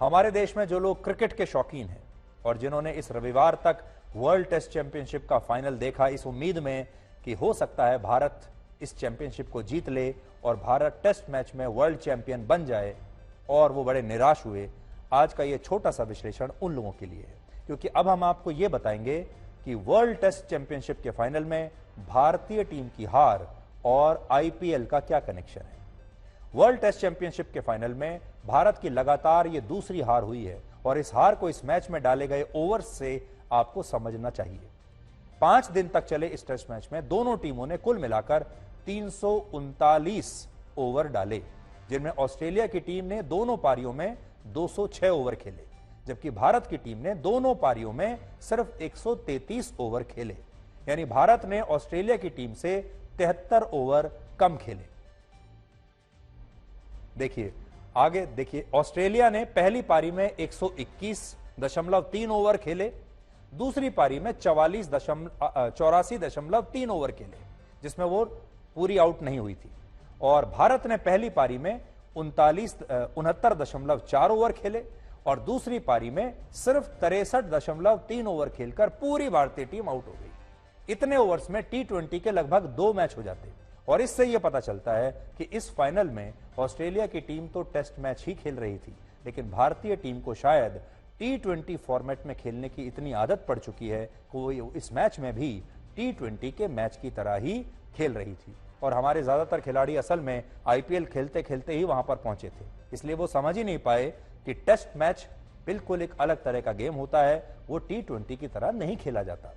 हमारे देश में जो लोग क्रिकेट के शौकीन हैं और जिन्होंने इस रविवार तक वर्ल्ड टेस्ट चैंपियनशिप का फाइनल देखा इस उम्मीद में कि हो सकता है भारत इस चैंपियनशिप को जीत ले और भारत टेस्ट मैच में वर्ल्ड चैंपियन बन जाए, और वो बड़े निराश हुए। आज का ये छोटा सा विश्लेषण उन लोगों के लिए है, क्योंकि अब हम आपको ये बताएंगे कि वर्ल्ड टेस्ट चैंपियनशिप के फाइनल में भारतीय टीम की हार और आईपीएल का क्या कनेक्शन है। वर्ल्ड टेस्ट चैंपियनशिप के फाइनल में भारत की लगातार ये दूसरी हार हुई है और इस हार को इस मैच में डाले गए ओवर्स से आपको समझना चाहिए। 5 दिन तक चले इस टेस्ट मैच में दोनों टीमों ने कुल मिलाकर 339 ओवर डाले, जिनमें ऑस्ट्रेलिया की टीम ने दोनों पारियों में 206 ओवर खेले, जबकि भारत की टीम ने दोनों पारियों में सिर्फ 133 ओवर खेले। यानी भारत ने ऑस्ट्रेलिया की टीम से 73 ओवर कम खेले। देखिए आगे देखिए, ऑस्ट्रेलिया ने पहली पारी में 121.3 ओवर खेले, दूसरी पारी में 84.3 ओवर खेले, जिसमें वो पूरी आउट नहीं हुई थी। और भारत ने पहली पारी में 69.4 ओवर खेले और दूसरी पारी में सिर्फ 63.3 ओवर खेलकर पूरी भारतीय टीम आउट हो गई। इतने ओवर्स में टी20 के लगभग 2 मैच हो जाते, और इससे यह पता चलता है कि इस फाइनल में ऑस्ट्रेलिया की टीम तो टेस्ट मैच ही खेल रही थी, लेकिन भारतीय टीम को शायद टी20 फॉर्मेट में खेलने की इतनी आदत पड़ चुकी है कि वो इस मैच में भी टी20 के मैच की तरह ही खेल रही थी। और हमारे ज्यादातर खिलाड़ी असल में आईपीएल खेलते खेलते ही वहां पर पहुंचे थे, इसलिए वो समझ ही नहीं पाए कि टेस्ट मैच बिल्कुल एक अलग तरह का गेम होता है, वो टी20 की तरह नहीं खेला जाता।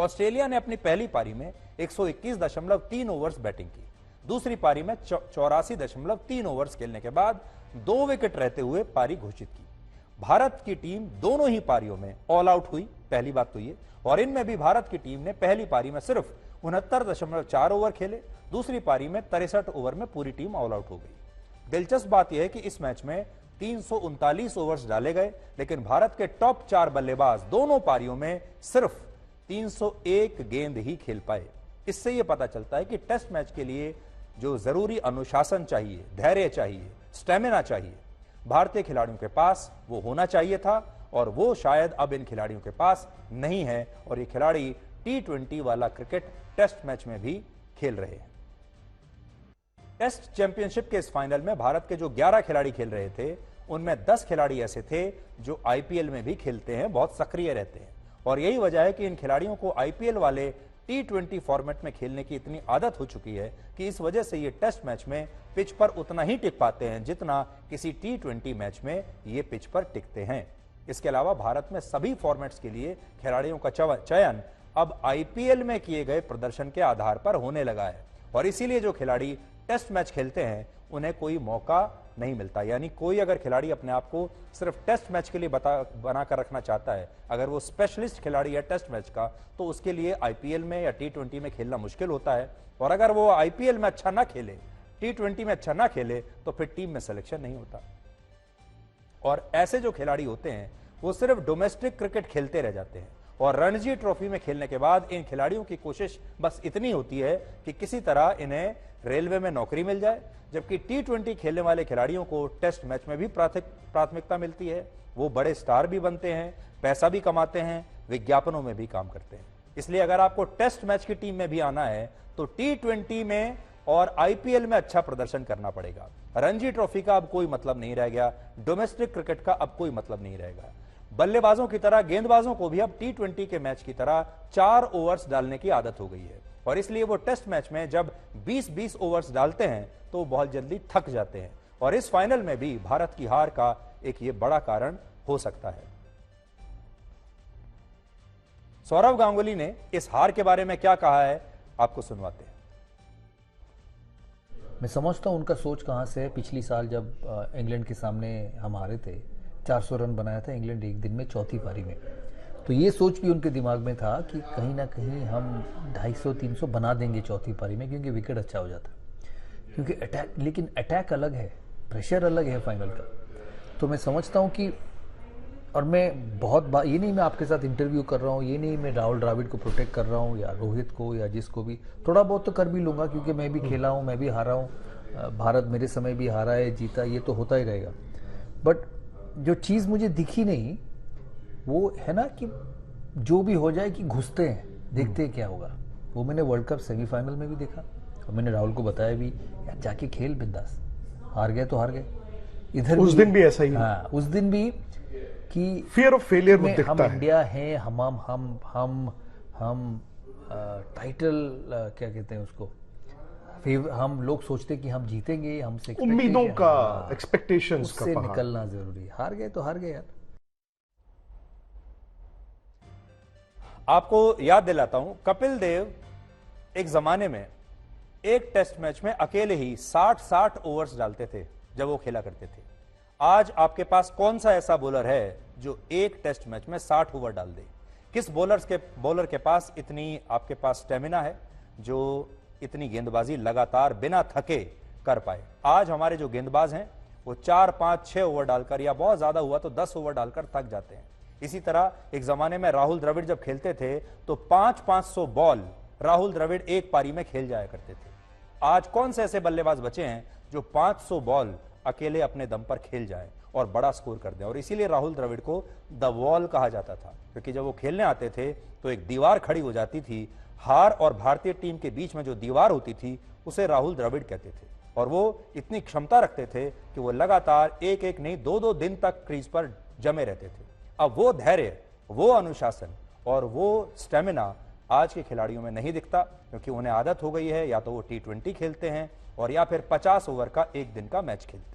ऑस्ट्रेलिया ने अपनी पहली पारी में 121.3 ओवर्स बैटिंग की, दूसरी पारी में 84.3 ओवर्स खेलने के बाद 2 विकेट रहते हुए पारी घोषित की। भारत की टीम दोनों ही पारियों में ऑल आउट हुई, पहली बात तो ये, और इनमें भी भारत की टीम ने पहली पारी में सिर्फ 69.4 ओवर खेले, दूसरी पारी में 63 ओवर में पूरी टीम ऑल आउट हो गई। दिलचस्प बात यह है कि इस मैच में 339 ओवर्स डाले गए, लेकिन भारत के टॉप 4 बल्लेबाज दोनों पारियों में सिर्फ 301 गेंद ही खेल पाए। इससे यह पता चलता है कि टेस्ट मैच के लिए जो जरूरी अनुशासन चाहिए, धैर्य चाहिए, स्टेमिना चाहिए, भारतीय खिलाड़ियों के पास वो होना चाहिए था, और वो शायद अब इन खिलाड़ियों के पास नहीं है, और ये खिलाड़ी टी20 वाला क्रिकेट टेस्ट मैच में भी खेल रहे हैं। टेस्ट चैंपियनशिप के इस फाइनल में भारत के जो 11 खिलाड़ी खेल रहे थे, उनमें 10 खिलाड़ी ऐसे थे जो आईपीएल में भी खेलते हैं, बहुत सक्रिय रहते हैं, और यही वजह है कि इन खिलाड़ियों को आईपीएल वाले टी20 फॉर्मेट में खेलने की इतनी आदत हो चुकी है कि इस वजह से ये टेस्ट मैच में पिच पर उतना ही टिक पाते हैं जितना किसी टी20 मैच में ये पिच पर टिकते हैं। इसके अलावा भारत में सभी फॉर्मेट्स के लिए खिलाड़ियों का चयन अब आईपीएल में किए गए प्रदर्शन के आधार पर होने लगा है, और इसीलिए जो खिलाड़ी टेस्ट मैच खेलते हैं उन्हें कोई मौका नहीं मिलता। यानी कोई अगर खिलाड़ी अपने आप को सिर्फ टेस्ट मैच के लिए बनाकर रखना चाहता है, अगर वो स्पेशलिस्ट खिलाड़ी है टेस्ट मैच का, तो उसके लिए आईपीएल में या टी20 में खेलना मुश्किल होता है, और अगर वो आईपीएल में अच्छा ना खेले, टी20 में अच्छा ना खेले, तो फिर टीम में सिलेक्शन नहीं होता। और ऐसे जो खिलाड़ी होते हैं वो सिर्फ डोमेस्टिक क्रिकेट खेलते रह जाते हैं, और रणजी ट्रॉफी में खेलने के बाद इन खिलाड़ियों की कोशिश बस इतनी होती है कि किसी तरह इन्हें रेलवे में नौकरी मिल जाए, जबकि टी20 खेलने वाले खिलाड़ियों को टेस्ट मैच में भी प्राथमिकता मिलती है। वो बड़े स्टार भी बनते हैं, पैसा भी कमाते हैं, विज्ञापनों में भी काम करते हैं। इसलिए अगर आपको टेस्ट मैच की टीम में भी आना है तो टी20 में और आईपीएल में अच्छा प्रदर्शन करना पड़ेगा। रणजी ट्रॉफी का अब कोई मतलब नहीं रह गया, डोमेस्टिक क्रिकेट का अब कोई मतलब नहीं रहेगा। बल्लेबाजों की तरह गेंदबाजों को भी अब टी20 के मैच की तरह 4 ओवर्स डालने की आदत हो गई है, और इसलिए वो टेस्ट मैच में जब 20-20 ओवर्स डालते हैं तो वो बहुत जल्दी थक जाते हैं, और इस फाइनल में भी भारत की हार का एक ये बड़ा कारण हो सकता है। सौरव गांगुली ने इस हार के बारे में क्या कहा है, आपको सुनवाते हैं। मैं समझता हूं उनका सोच कहां से है। पिछली साल जब इंग्लैंड के सामने हम हारे थे, 400 रन बनाया था इंग्लैंड एक दिन में चौथी पारी में, तो ये सोच भी उनके दिमाग में था कि कहीं ना कहीं हम 250-300 बना देंगे चौथी पारी में, क्योंकि विकेट अच्छा हो जाता, क्योंकि अटैक, लेकिन अटैक अलग है, प्रेशर अलग है फाइनल का। तो मैं समझता हूँ कि, और मैं बहुत बार, ये नहीं मैं आपके साथ इंटरव्यू कर रहा हूँ, ये नहीं मैं राहुल द्रविड़ को प्रोटेक्ट कर रहा हूँ या रोहित को या जिसको भी, थोड़ा बहुत तो कर भी लूँगा क्योंकि मैं भी खेला हूँ, मैं भी हारा हूँ, भारत मेरे समय भी हारा है, जीता, ये तो होता ही रहेगा। बट जो चीज़ मुझे दिखी नहीं वो है ना कि जो भी हो जाए कि घुसते हैं, देखते हैं क्या होगा। वो मैंने वर्ल्ड कप सेमीफाइनल में भी देखा और मैंने राहुल को बताया भी, यार जाके खेल बिंदास, हार गए तो हार गए। इधर उस दिन भी ऐसा ही, हाँ उस दिन भी कि फियर ऑफ फेलियर में हम दिखता है। इंडिया हैं, हम टाइटल क्या कहते हैं उसको, हम लोग सोचते कि हम जीतेंगे, हमसे उम्मीदों का, एक्सपेक्टेशंस का उससे पहाड़। निकलना जरूरी। हार गए तो हार गए यार। आपको याद दिलाता हूं, कपिल देव एक जमाने में एक टेस्ट मैच में अकेले ही 60 ओवर्स डालते थे जब वो खेला करते थे। आज आपके पास कौन सा ऐसा बॉलर है जो एक टेस्ट मैच में 60 ओवर डाल दे? किस बॉलर के पास इतनी आपके पास स्टेमिना है जो इतनी गेंदबाजी लगातार बिना थके कर पाए? आज हमारे जो गेंदबाज हैं वो 4, 5, 6 ओवर डालकर या बहुत ज्यादा हुआ तो 10 ओवर डालकर थक जाते हैं। इसी तरह एक जमाने में राहुल द्रविड़ जब खेलते थे तो 500 बॉल राहुल द्रविड़ एक पारी में खेल जाया करते थे। आज कौन से ऐसे बल्लेबाज बचे हैं जो 500 बॉल अकेले अपने दम पर खेल जाए और बड़ा स्कोर कर दें? और इसीलिए राहुल द्रविड़ को द वॉल कहा जाता था, क्योंकि जब वो खेलने आते थे तो एक दीवार खड़ी हो जाती थी। हार और भारतीय टीम के बीच में जो दीवार होती थी उसे राहुल द्रविड़ कहते थे। और वो इतनी क्षमता रखते थे कि वो लगातार एक एक नहीं 2-2 दिन तक क्रीज पर जमे रहते थे। अब वो धैर्य, वो अनुशासन और वो स्टेमिना आज के खिलाड़ियों में नहीं दिखता, क्योंकि उन्हें आदत हो गई है या तो वो T20 खेलते हैं और या फिर 50 ओवर का एक दिन का मैच खेलते हैं।